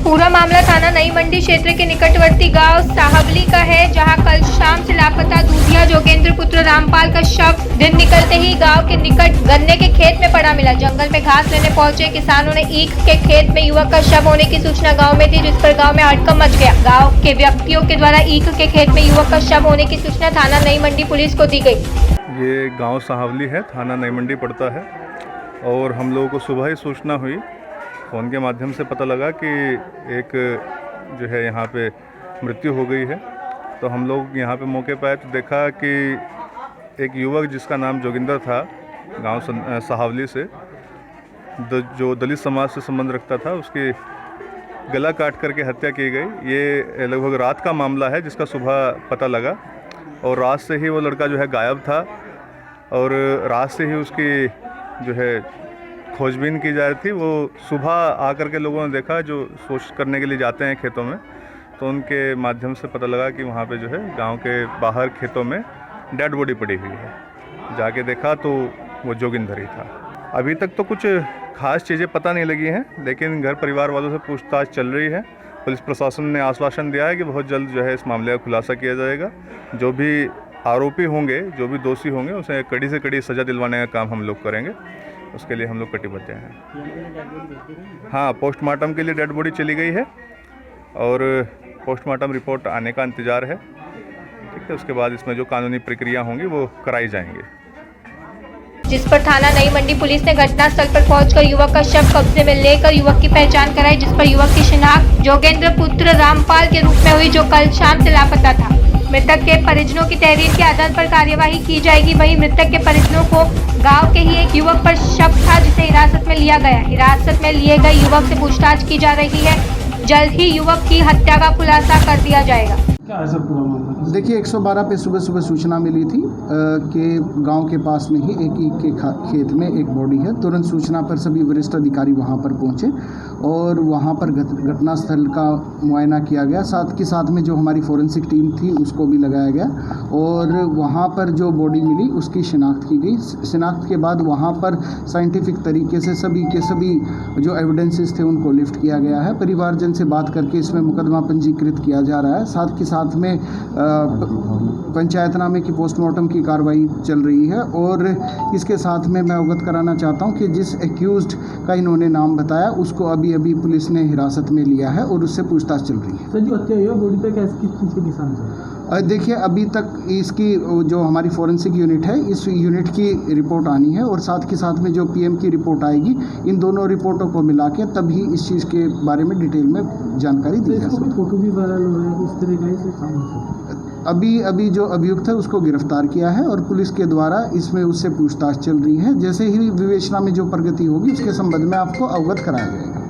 पूरा मामला थाना नई मंडी क्षेत्र के निकटवर्ती गांव साहवली का है, जहां कल शाम से लापता दूधिया जोगेंद्र पुत्र रामपाल का शव दिन निकलते ही गांव के निकट गन्ने के खेत में पड़ा मिला। जंगल में घास लेने पहुंचे किसानों ने ईख के खेत में युवक का शव होने की सूचना गांव में दी, जिस पर गांव में हड़कंप मच गया। गांव के व्यक्तियों के द्वारा ईख के खेत में युवक का शव होने की सूचना थाना नई मंडी पुलिस को दी गई। ये गांव साहवली है, थाना नई मंडी पड़ता है और हम लोगों को सुबह ही सूचना हुई, फ़ोन के माध्यम से पता लगा कि एक जो है यहाँ पे मृत्यु हो गई है। तो हम लोग यहाँ पे मौके पर आए तो देखा कि एक युवक जिसका नाम जोगिंदर था, गांव साहवली से, जो दलित समाज से संबंध रखता था, उसकी गला काट करके हत्या की गई। ये लगभग रात का मामला है जिसका सुबह पता लगा और रात से ही वो लड़का जो है गायब था और रात से ही उसकी जो है खोजबीन की जा रही थी। वो सुबह आकर के लोगों ने देखा, जो सोच करने के लिए जाते हैं खेतों में, तो उनके माध्यम से पता लगा कि वहाँ पे जो है गांव के बाहर खेतों में डेड बॉडी पड़ी हुई है। जाके देखा तो वो जोगिंदर ही था। अभी तक तो कुछ खास चीज़ें पता नहीं लगी हैं, लेकिन घर परिवार वालों से पूछताछ चल रही है। पुलिस प्रशासन ने आश्वासन दिया है कि बहुत जल्द जो है इस मामले का खुलासा किया जाएगा। जो भी आरोपी होंगे, जो भी दोषी होंगे, उसे कड़ी से कड़ी सज़ा दिलवाने का काम हम लोग करेंगे। उसके लिए हम लोग कटिबद्ध हैं। हाँ, पोस्टमार्टम के लिए डेड बॉडी चली गई है और पोस्टमार्टम रिपोर्ट आने का इंतज़ार है। ठीक है, उसके बाद इसमें जो कानूनी प्रक्रिया होंगी वो कराई जाएंगी। जिस पर थाना नई मंडी पुलिस ने घटनास्थल पर पहुंचकर युवक का शव कब्जे में लेकर युवक की पहचान कराई, जिस पर युवक की शिनाख्त जोगेंद्र पुत्र रामपाल के रूप में हुई, जो कल शाम से लापता था। मृतक के परिजनों की तहरीर के आधार पर कार्यवाही की जाएगी। वहीं मृतक के परिजनों को गांव के ही एक युवक पर शक था, जिसे हिरासत में लिया गया। हिरासत में लिए गए युवक से पूछताछ की जा रही है। जल्द ही युवक की हत्या का खुलासा कर दिया जाएगा। देखिए, 112 पे सुबह सुबह सूचना मिली थी कि गांव के पास में ही एक ईख के खेत में एक बॉडी है। तुरंत सूचना पर सभी वरिष्ठ अधिकारी वहां पर पहुंचे और वहां पर घटनास्थल का मुआयना किया गया। साथ के साथ में जो हमारी फोरेंसिक टीम थी उसको भी लगाया गया और वहां पर जो बॉडी मिली उसकी शिनाख्त की गई। शिनाख्त के बाद वहां पर साइंटिफिक तरीके से सभी के सभी जो एविडेंसेस थे उनको लिफ्ट किया गया है। परिवारजन से बात करके इसमें मुकदमा पंजीकृत किया जा रहा है। साथ के साथ में पंचायतनामे की पोस्टमार्टम की कार्रवाई चल रही है और इसके साथ में मैं अवगत कराना चाहता हूं कि जिस एक्यूज्ड का इन्होंने नाम बताया उसको अभी पुलिस ने हिरासत में लिया है और उससे पूछताछ चल रही है। सर, जो हत्या हुई है बॉडी पे किस चीज़ के निशान है? देखिए, अभी तक इसकी जो हमारी फोरेंसिक यूनिट है, इस यूनिट की रिपोर्ट आनी है और साथ के साथ में जो पीएम की रिपोर्ट आएगी, इन दोनों रिपोर्टों को मिला के तभी इस चीज़ के बारे में डिटेल में जानकारी दी जा सकती है। फोटो भी वायरल हो रहा है, इस तरह से काम अभी जो अभियुक्त है उसको गिरफ्तार किया है और पुलिस के द्वारा इसमें उससे पूछताछ चल रही है। जैसे ही विवेचना में जो प्रगति होगी उसके संबंध में आपको अवगत कराया जाएगा।